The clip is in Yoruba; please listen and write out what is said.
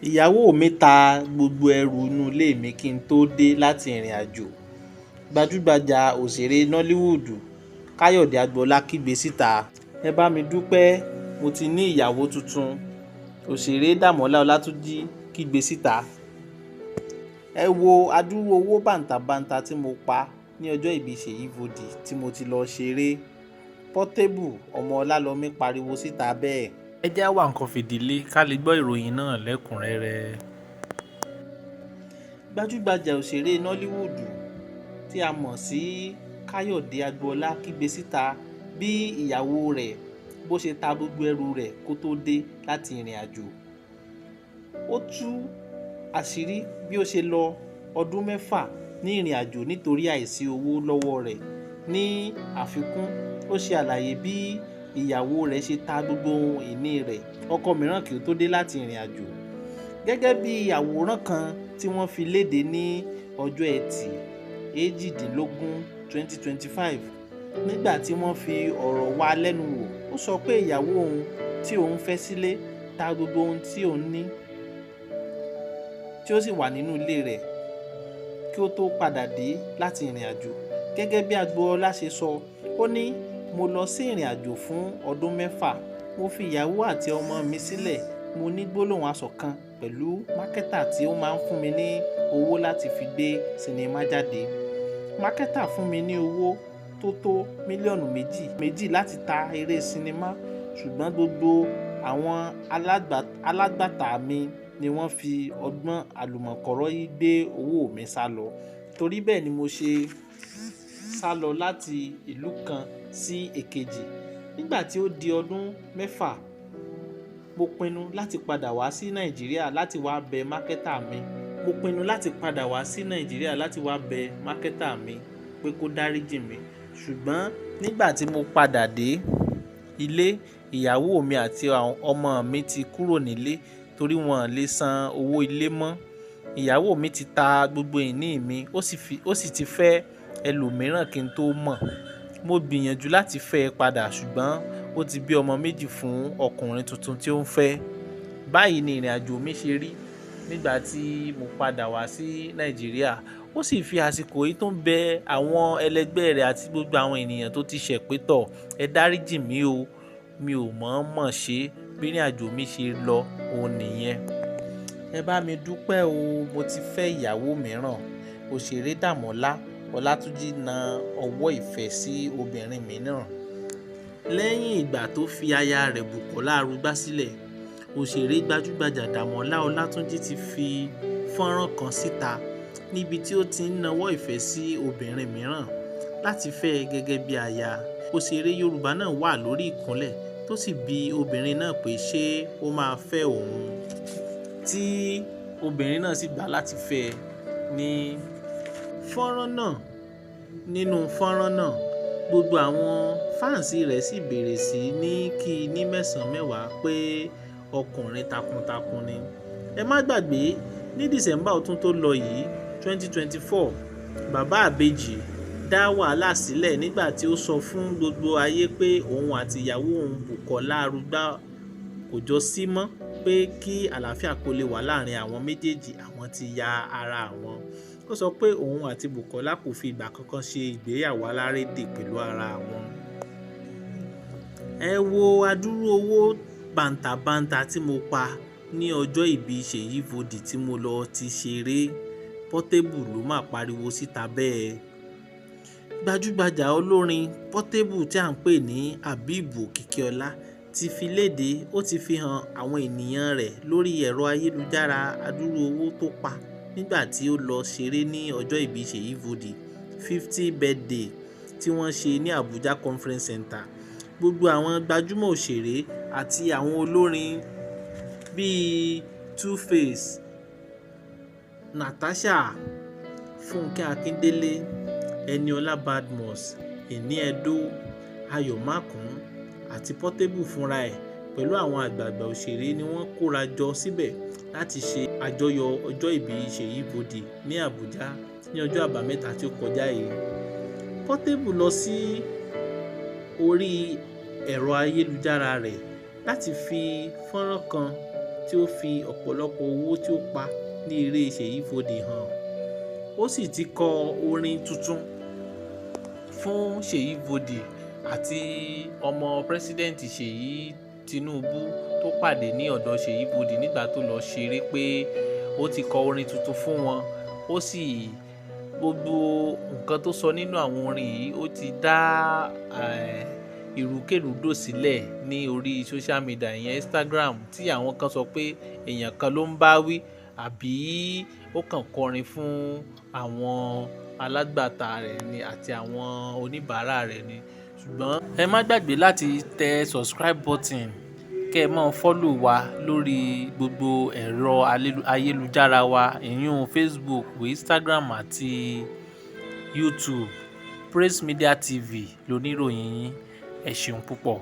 Ìyàwó mi ta gbogbo ẹrù inú ilé mi kí n tó dé láti ìrìn àjò. Gbajúgbajà òṣèré Nollywood Káyọ̀dé Agboola kígbe síta. Ẹ bá mi dúpẹ́, mo ti ní ìyàwó tuntun. Òṣèré Dàmọ́lá Ọlátúnjí kígbe síta. Ẹ wo adúrú owó bàǹtàbanta tí mo pa ní ọjọ́ ìbí Ṣèyí Vódì tí mo ti lọ ṣeré. Portable ọmọ Ọlálọmí pariwo síta bẹ́ẹ̀. Ẹ já wá nǹkan fìdílé ká lè gbọ́ ìròyìn náà lẹ́kùnrẹ́rẹ́. Gbajúgbajà òṣèré Nollywood tí a mọ̀ sí Káyọ̀dé Agboola kígbe síta bí ìyàwó rẹ̀ bó ṣe ta gbogbo ẹrù rẹ̀ kó tó dé láti ìrìn àjò. Ó tú àṣírí bí ó ṣe lọ ọdún 6 ní ìrìn àjò nítorí àìsí owó lọ́wọ́ rẹ̀. Ní àfikún, ó ṣe àlàyé bí ìyàwó rẹ̀ ṣe ta gbogbo ohun ìní rẹ̀ ọkọ mìíràn kí ó tó dé láti ìrìn àjò. Gẹ́gẹ́ bí àwòrán kan tí wọ́n fi léde ní ọjọ́ Ẹtì 18 2025 nígbà tí wọ́n fi ọ̀rọ̀ wá lẹ́nu wò, ó sọ pé ìyàwó òun tí òun fẹ́ sílé ta gbogbo ohun tí òun ní tí ó sì wà nínú ilé rẹ̀ kí ó tó padà dé láti ìrìn àjò. Gẹ́gẹ́ bí Agboola ṣe sọ, ó ní mo lọ sí ìrìn àjò fún ọdún 6. Mo fi ìyàwó àti ọmọ mi sílẹ̀. Mo ní gbólóhùn asọ̀ kan pẹ̀lú mákẹ́tà tí ó máa ń fún mi ní owó láti fi gbé sinimá jáde. Mákẹ́tà fún mi ní owó tó mílíọ̀nù méjì láti ta eré sinimá, ṣùgbọ́n gbogbo àwọn alágbàtà mi ni wọ́n fi ọgbọ́n àlùmọ̀kọ́rọ́yí gbé owó mi sá lọ. Torí bẹ́ẹ̀ ni mo ṣe sá lọ láti ìlú kan sí èkejì. Nígbà tí ó di ọdún 6, mo pinnu láti padà wá sí Nàìjíríà láti wá bẹ mákẹ́tà mi. Pé kó dáríjì mi. Ṣùgbọ́n nígbà tí mo padà dé ilé, ìyàwó mi àti ọmọ mi ti kúrò nílé torí wọn lè san owó ilé mọ́. Ìyàwó mi ti ta gbogbo ìní mi, ó sì ti fẹ́ ẹlòmíràn kí n tó mọ̀. Mo gbìyànjú láti fẹ́ ẹ padà, ṣùgbọ́n ó ti bí ọmọ 2 fún ọkùnrin tuntun tí ó ń fẹ́. Báyìí ni ìrìn àjò mi ṣe rí nígbà tí mo padà wá sí Nàìjíríà. Ó sì fi àsìkò yìí tó ń bẹ àwọn ẹlẹgbẹ́ rẹ̀ àti gbogbo àwọn ènìyàn tó ti ṣẹ̀ pé tọ̀, ẹ dáríjì mí o, mi ò mọ̀ ṣe bí ìrìn àjò mi ṣe lọ òun nìyẹn. Ẹ bá mi dúpẹ́ o, mo ti fẹ́ ìyàwó mìíràn. Òṣèré Dàmọ́lá Ọlátúnjí na ọwọ́ ìfẹ́ sí obìnrin mìíràn. Lẹ́yìn ìgbà tó fi aya rẹ̀ Bùkọ́lá Arúgbá sílẹ̀, òṣèré gbajúgbajà Dàmọ́lá Ọlátúnjí ti fi fọ́nrán kan síta níbi tí ó ti ń nawọ́ ìfẹ́ sí obìnrin mìíràn láti fẹ́ ẹ gẹ́gẹ́ bí aya. Òṣèré Yorùbá náà wà lórí ìkúnlẹ̀ tó sì bi obìnrin náà pé ṣé ó máa fẹ́ òun, tí obìnrin náà sì gbà láti fẹ́ ẹ ní nínú fọ́nrán náà. Gbogbo àwọn fáǹsì rẹ̀ sì bẹ̀rẹ̀ sí ní kí i ní mẹ́sàn-án mẹ́wàá pé ọkùnrin takuntakun ni. Ẹ má gbàgbé, ní December ọdún tó lọ yìí 2024, bàbá àbèjì dá wàhálà sílẹ̀ nígbà tí ó sọ fún gbogbo ayé pé òun àti ìyàwó òun Bùkọ́lá Arúgbá kò jọ sí mọ́, pé kí àlàáfíà kó lè wà láàrin àwọn méjèèjì, àwọn ti ya ara àwọn. Ó sọ pé òun àti Bùkọ́lá kò fi ìgbà kankan ṣe ìgbéyàwó alárédè pẹ̀lú ara àwọn. Ẹ wo adúrú owó bàǹtàbanta tí mo pa ní ọjọ́ ìbí Ṣèyí Vódì tí mo lọ ti ṣeré. Portable ló máa pariwo síta bẹ́ẹ̀. Gbajúgbajà olórin Portable tí à ń pè ní Habib Òkìkíọlá ti fi léde, ó ti fi hàn àwọn ènìyàn rẹ̀ lórí ẹ̀rọ ayélujára adúrú owó tó pa nígbà tí ó lọ ṣeré ní ọjọ́ ìbí Ṣèyí Vódì 50th birthday tí wọ́n ṣe ní Abuja Conference Center. Gbogbo àwọn gbajúmọ̀ òṣèré àti àwọn olórin bíi Two-Face, Natasha, Fúnkẹ́ Akíndélé, Ẹniọlá Badmus, Ẹni Ẹdó, Ayọ̀ Mákùn àti Portable fúnra ẹ̀ pẹ̀lú àwọn àgbààgbà òṣèré ni wọ́n kóra jọ síbẹ̀ láti ṣe àjọyọ̀ ọjọ́ ìbí Ṣèyí Vódì ní Àbújá ní ọjọ́ àbámẹ́ta tí ó kọjá yìí. Portable lọ sí orí ẹ̀rọ ayélujára rẹ̀ láti fi fọ́nrán kan tí ó fi ọ̀pọ̀lọpọ̀ owó tí ó pa ní eré Ṣèyí Fòdè hàn. Ó sì ti kọ orin tuntun fún Ṣèyí Fòdè àti ọmọ pírẹsidẹ́ǹtì Ṣèyí Tinubu tó pàdé ní ọ̀dọ̀ Ṣèyí Fòdè nígbà tó lọ ṣeré pé ó ti kọ orin tuntun fún wọn. Ó sì gbogbo nǹkan tó sọ nínú àwọn orin yìí ó ti dá ìrúkèrúdò sílẹ̀ ní orí social media ìyẹn Instagram, tí àwọn kan sọ pé èèyàn kan ló ń bá wí àbí ó kàn kọrin fún àwọn alágbàtà rẹ̀ ni àti àwọn oníbàárà rẹ̀ ni. Ṣùgbọ́n ẹ má gbàgbé láti tẹ subscribe button kẹ́ ẹ máa follow wa lórí gbogbo ẹ̀rọ ayélujára wa, ìyún Facebook, Instagram àti YouTube. Praise Media TV lóníròyìn yín. Ẹ ṣeun púpọ̀.